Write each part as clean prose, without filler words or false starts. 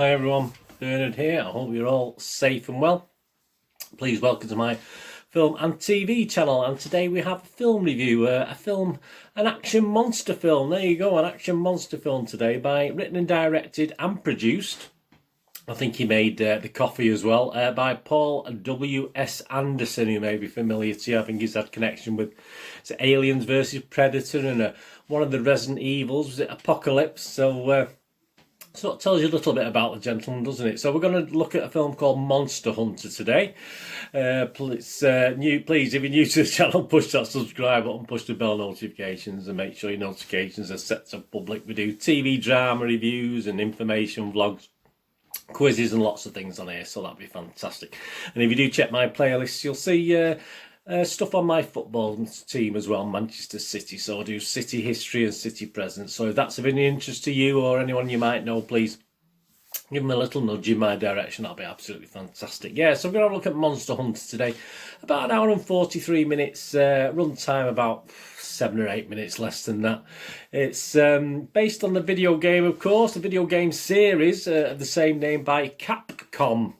Hi everyone, Bernard here. I hope you're all safe and well. Please welcome to my film and TV channel, and today we have a film review, an action monster film. There you go, an action monster film today, written and directed and produced. I think he made the coffee as well, by Paul W.S. Anderson, who may be familiar to you. I think he's had connection with Aliens versus Predator and one of the Resident Evils, was it Apocalypse? So it tells you a little bit about the gentleman, doesn't it? So we're going to look at a film called Monster Hunter today. Please, if you're new to the channel, push that subscribe button, push the bell notifications, and make sure your notifications are set to public. We do TV drama reviews and information vlogs, quizzes and lots of things on here, so that'd be fantastic. And if you do check my playlist, you'll see stuff on my football team as well, Manchester City. So I do City history and City present. So if that's of any interest to you or anyone you might know, please give them a little nudge in my direction. That'll be absolutely fantastic. Yeah, so I'm going to have a look at Monster Hunter today. About an hour and 43 minutes, run time about 7 or 8 minutes less than that. It's based on the video game, of course, the video game series of the same name by Capcom.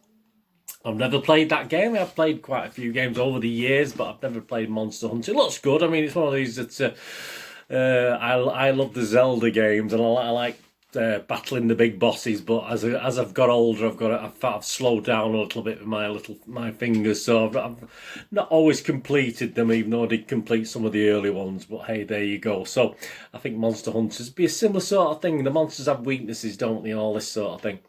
I've never played that game. I've played quite a few games over the years, but I've never played Monster Hunter. It looks good. I mean, it's one of these that I love the Zelda games, and I like battling the big bosses. But as I've got older, I've slowed down a little bit with my fingers. So I've not always completed them, even though I did complete some of the early ones. But hey, there you go. So I think Monster Hunters be a similar sort of thing. The monsters have weaknesses, don't they? All this sort of thing.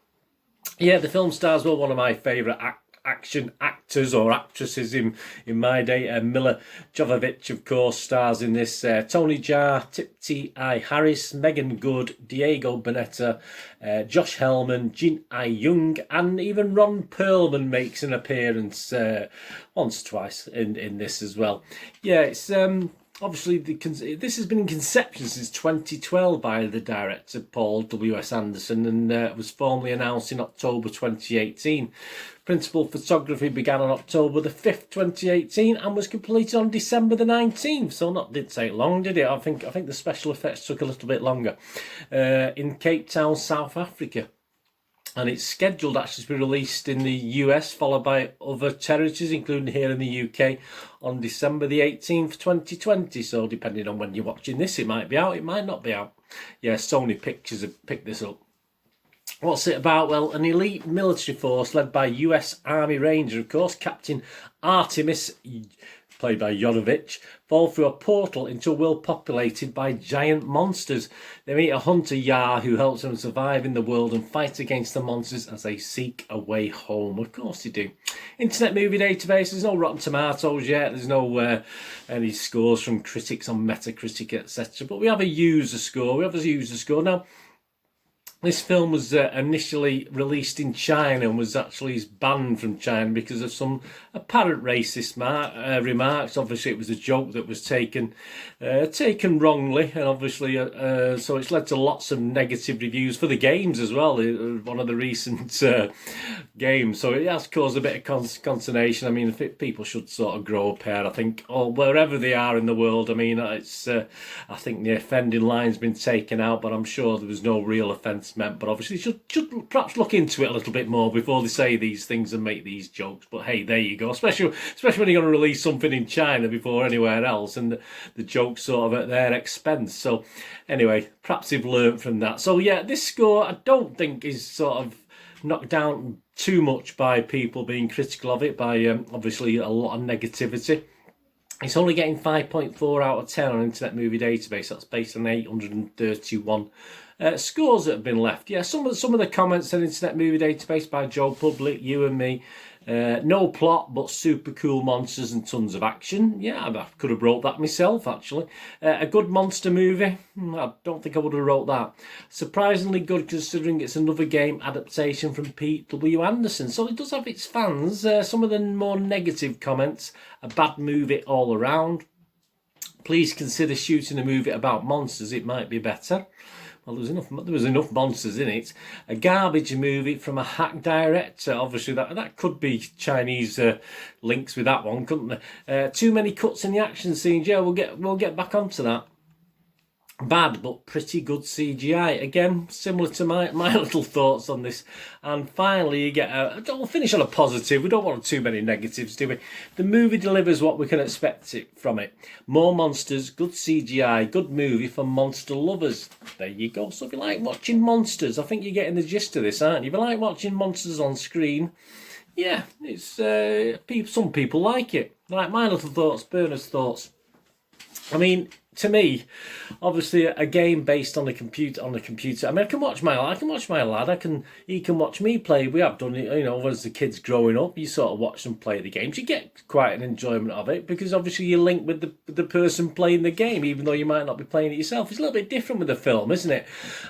Yeah, the film stars were one of my favourite action actors or actresses in my day. Mila Jovovich, of course, stars in this. Tony Jaa, Tipti I. Harris, Megan Good, Diego Boneta, Josh Hellman, Jin I-young, and even Ron Perlman makes an appearance once or twice in this as well. Yeah, it's obviously, this has been in conception since 2012 by the director Paul W.S. Anderson, and was formally announced in October 2018. Principal photography began on October the 5th, 2018, and was completed on December the 19th. So didn't take long, did it? I think the special effects took a little bit longer. In Cape Town, South Africa. And it's scheduled actually to be released in the US, followed by other territories, including here in the UK, on December the 18th, 2020. So depending on when you're watching this, it might be out, it might not be out. Yeah, Sony Pictures have picked this up. What's it about? Well, an elite military force led by US Army Ranger, of course, Captain Artemis, played by Jovovich, fall through a portal into a world populated by giant monsters. They meet a hunter, Yar, who helps them survive in the world and fight against the monsters as they seek a way home. Of course they do. Internet Movie Database, there's no Rotten Tomatoes yet. There's no any scores from critics on Metacritic, etc. But we have a user score. Now, this film was initially released in China and was actually banned from China because of some apparent racist remarks. Obviously, it was a joke that was taken wrongly, and obviously, so it's led to lots of negative reviews for the games as well. One of the recent games, so it has caused a bit of consternation. I mean, people should sort of grow a pair, I think, or wherever they are in the world. I mean, it's I think the offending line's been taken out, but I'm sure there was no real offence meant, but obviously should perhaps look into it a little bit more before they say these things and make these jokes. But hey, there you go, especially when you're going to release something in China before anywhere else, and the joke's sort of at their expense. So anyway, perhaps they've learned from that. So yeah, this score I don't think is sort of knocked down too much by people being critical of it, by obviously a lot of negativity. It's only getting 5.4 out of 10 on Internet Movie Database. That's based on 831 scores that have been left. Yeah, some of the comments on Internet Movie Database by Joe Public, you and me. No plot, but super cool monsters and tons of action. Yeah, I could have wrote that myself, actually. A good monster movie. I don't think I would have wrote that. Surprisingly good, considering it's another game adaptation from Pete W. Anderson. So it does have its fans. Some of the more negative comments. A bad movie all around. Please consider shooting a movie about monsters. It might be better. Well, there was enough monsters in it. A garbage movie from a hack director. Obviously, that could be Chinese links with that one, couldn't there? Too many cuts in the action scenes. Yeah, we'll get back onto that. bad but pretty good CGI. Again, similar to my little thoughts on this. And finally, you get we'll finish on a positive. We don't want too many negatives, do we? The movie delivers what we can expect from it. More monsters, good CGI, good movie for monster lovers. There you go. So if you like watching monsters, I think you're getting the gist of this, aren't you? If you like watching monsters on screen, yeah, it's some people like it. Like my little thoughts, Bernard's thoughts. I mean, to me, obviously, a game based on the computer. I mean, I can watch my lad. He can watch me play. We have done it, you know, as the kids growing up. You sort of watch them play the games. You get quite an enjoyment of it because obviously you link with the person playing the game, even though you might not be playing it yourself. It's a little bit different with a film, isn't it?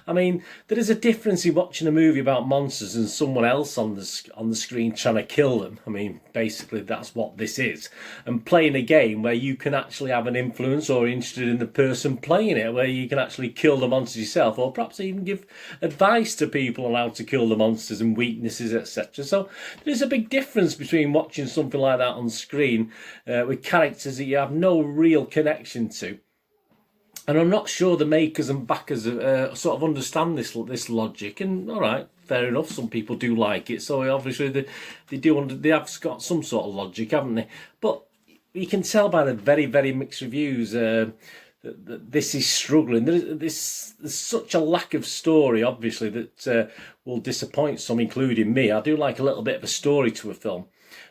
I mean, there is a difference in watching a movie about monsters and someone else on the screen trying to kill them. I mean, basically that's what this is. And playing a game where you can actually have an influence or interested in the person playing it, where you can actually kill the monsters yourself, or perhaps even give advice to people on how to kill the monsters and weaknesses, etc. So there's a big difference between watching something like that on screen with characters that you have no real connection to. And I'm not sure the makers and backers sort of understand this logic. And all right, fair enough. Some people do like it, so obviously they have got some sort of logic, haven't they? But you can tell by the very, very mixed reviews that this is struggling. There's such a lack of story, obviously, that will disappoint some, including me. I do like a little bit of a story to a film.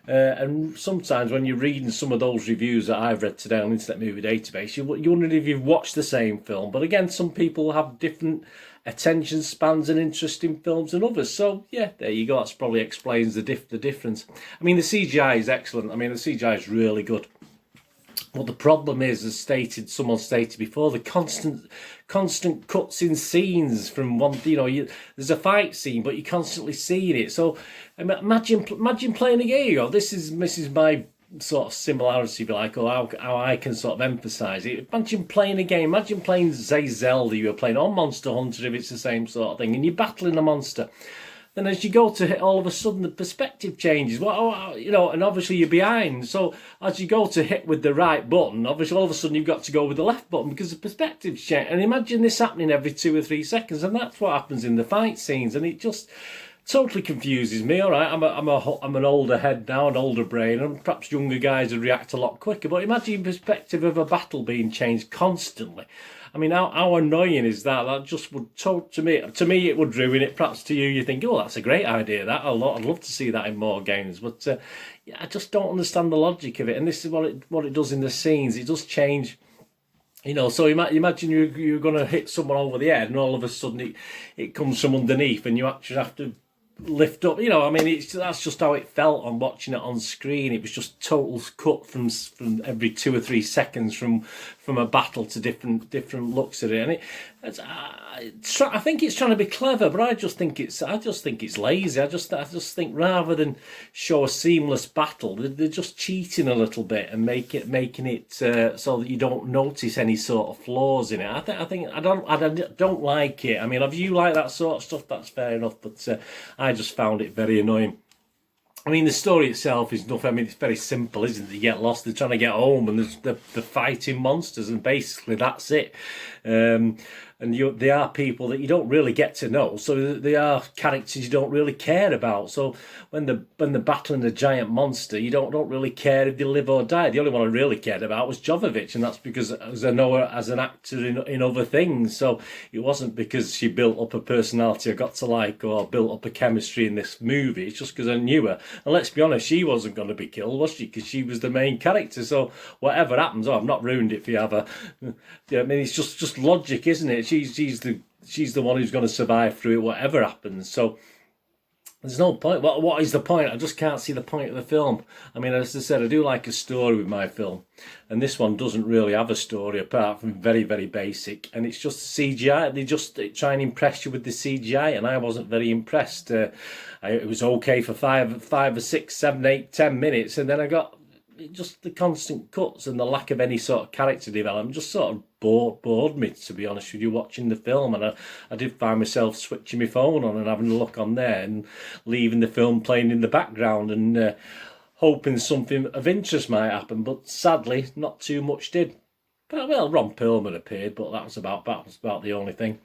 And sometimes when you're reading some of those reviews that I've read today on Internet Movie Database, you wonder if you've watched the same film. But again, some people have different attention spans and interest in films than others. So yeah, there you go. That probably explains the difference. I mean, the CGI is excellent. I mean, the CGI is really good. What the problem is, as someone stated before, the constant cuts in scenes from one. You know, there's a fight scene, but you're constantly seeing it. So imagine playing a game. This is my sort of similarity, if you like, or how I can sort of emphasise it. Imagine playing a game. Imagine playing, say, Zelda. You were playing on Monster Hunter, if it's the same sort of thing, and you're battling a monster. Then as you go to hit, all of a sudden the perspective changes. Well, you know, and obviously you're behind. So as you go to hit with the right button, obviously all of a sudden you've got to go with the left button because the perspective's changed. And imagine this happening every 2 or 3 seconds, and that's what happens in the fight scenes. And it just totally confuses me. All right, I'm an older head now, an older brain, and perhaps younger guys would react a lot quicker. But imagine the perspective of a battle being changed constantly. I mean, how annoying is that? That just would, to me, it would ruin it. Perhaps to you, you think, oh, that's a great idea. I'd love to see that in more games. But yeah, I just don't understand the logic of it. And this is what it does in the scenes. It does change. You know, so imagine you're going to hit someone over the head, and all of a sudden it comes from underneath, and you actually have to lift up. You know, I mean, that's just how it felt on watching it on screen. It was just total cut from every 2 or 3 seconds from a battle to different looks at it. And I think it's trying to be clever, but I just think it's lazy. I just think rather than show a seamless battle, they're just cheating a little bit and making it so that you don't notice any sort of flaws in it. I don't like it. I mean, if you like that sort of stuff, that's fair enough. But I just found it very annoying. I mean, the story itself is nothing. I mean, it's very simple, isn't it? You get lost, they're trying to get home, and they're fighting monsters, and basically that's it. And they are people that you don't really get to know, so they are characters you don't really care about. So when they're battling a giant monster, you don't really care if they live or die. The only one I really cared about was Jovovich, and that's because as I know her as an actor in other things. So it wasn't because she built up a personality I got to like, or built up a chemistry in this movie. It's just because I knew her. And let's be honest, she wasn't going to be killed, was she? Because she was the main character. So whatever happens, I've not ruined it for you, have I? I mean, it's just logic, isn't it? She's the one who's going to survive through it, whatever happens. So there's no point. What is the point? I just can't see the point of the film. I mean, as I said, I do like a story with my film, and this one doesn't really have a story apart from very, very basic, and it's just CGI. They just try and impress you with the CGI, and I wasn't very impressed. It was okay for 5 or 6, 7, 8, 10 minutes, and then I got just the constant cuts and the lack of any sort of character development just sort of bored me, to be honest with you, watching the film. And I did find myself switching my phone on and having a look on there and leaving the film playing in the background and hoping something of interest might happen, but sadly not too much did. well, Ron Perlman appeared, but that was about the only thing.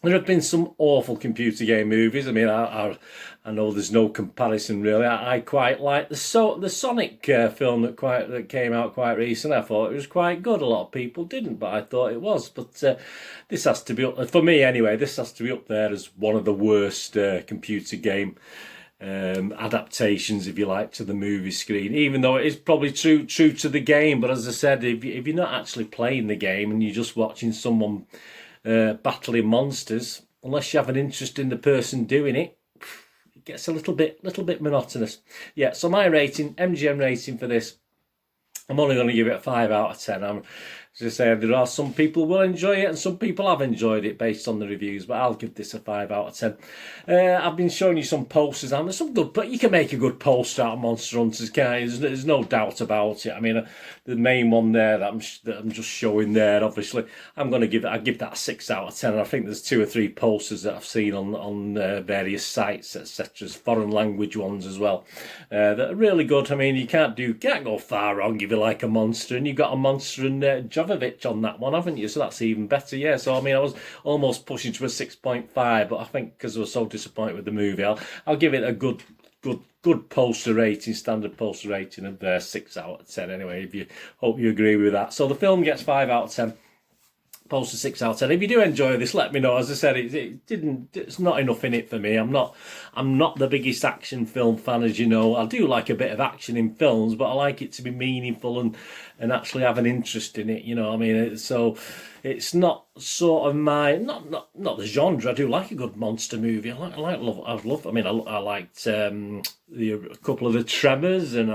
There have been some awful computer game movies. I mean, I know there's no comparison really. I quite like the Sonic film that came out quite recently. I thought it was quite good. A lot of people didn't, but I thought it was. But this has to be up, for me anyway. This has to be up there as one of the worst computer game adaptations, if you like, to the movie screen. Even though it is probably true to the game, but as I said, if you're not actually playing the game and you're just watching someone battling monsters, unless you have an interest in the person doing it, it gets a little bit monotonous. Yeah, so my rating, MGM rating for this, I'm only going to give it a 5 out of 10. As I say, there are some people who will enjoy it and some people have enjoyed it based on the reviews, but I'll give this a 5 out of 10. I've been showing you some posters, and there's some good, but you can make a good poster out of Monster Hunters, can't you? There's no doubt about it. I mean, the main one there that I'm just showing there, obviously, I give that a 6 out of 10. And I think there's 2 or 3 posters that I've seen on various sites, etc., foreign language ones as well, that are really good. I mean, you can't go far wrong if you like a monster, and you've got a monster and Jovovich on that one, haven't you? So that's even better. Yeah, so I mean, I was almost pushing to a 6.5, but I think because I was so disappointed with the movie, I'll give it a good poster rating, standard poster rating of 6 out of 10 anyway. Hope you agree with that. So the film gets 5 out of 10. Poster 6 out of 10. If you do enjoy this, let me know. As I said, it's not enough in it for me. I'm not the biggest action film fan, as you know. I do like a bit of action in films, but I like it to be meaningful and actually have an interest in it. You know what I mean? So it's not sort of my not the genre. I do like a good monster movie. I liked a couple of the Tremors, and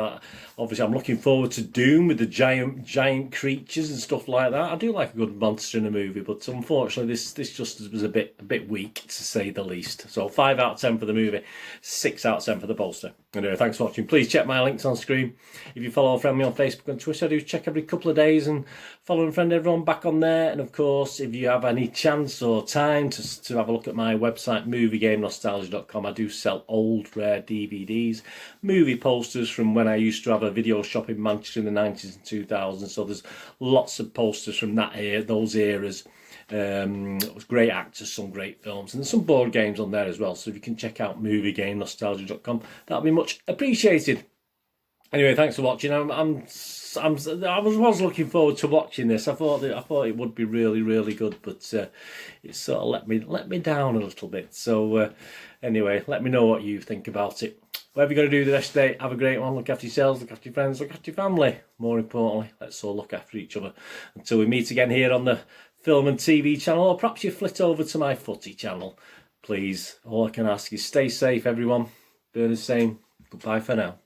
obviously I'm looking forward to Doom with the giant creatures and stuff like that. I do like a good monster in a movie, but unfortunately this just was a bit weak, to say the least. So 5 out of 10 for the movie, 6 out of 10 for the poster. Anyway, thanks for watching. Please check my links on screen. If you follow or friend me on Facebook and Twitter, I do check every couple of days and follow and friend everyone back on there. And of course, if you have any chance or time to have a look at my website, moviegamenostalgia.com, I do sell old rare DVDs, movie posters from when I used to have a video shop in Manchester in the 90s and 2000s. So there's lots of posters from those eras. Great actors, some great films, and there's some board games on there as well. So if you can check out moviegamenostalgia.com, that'll be much appreciated. Anyway, thanks for watching. I was looking forward to watching this. I thought it would be really good, but it sort of let me down a little bit. So anyway, let me know what you think about it. Whatever you're going to do the rest of the day, have a great one. Look after yourselves, look after your friends, look after your family. More importantly, let's all look after each other until we meet again here on the Film and TV channel, or perhaps you flit over to my footy channel. Please, all I can ask is stay safe, everyone. Bernard's saying goodbye for now.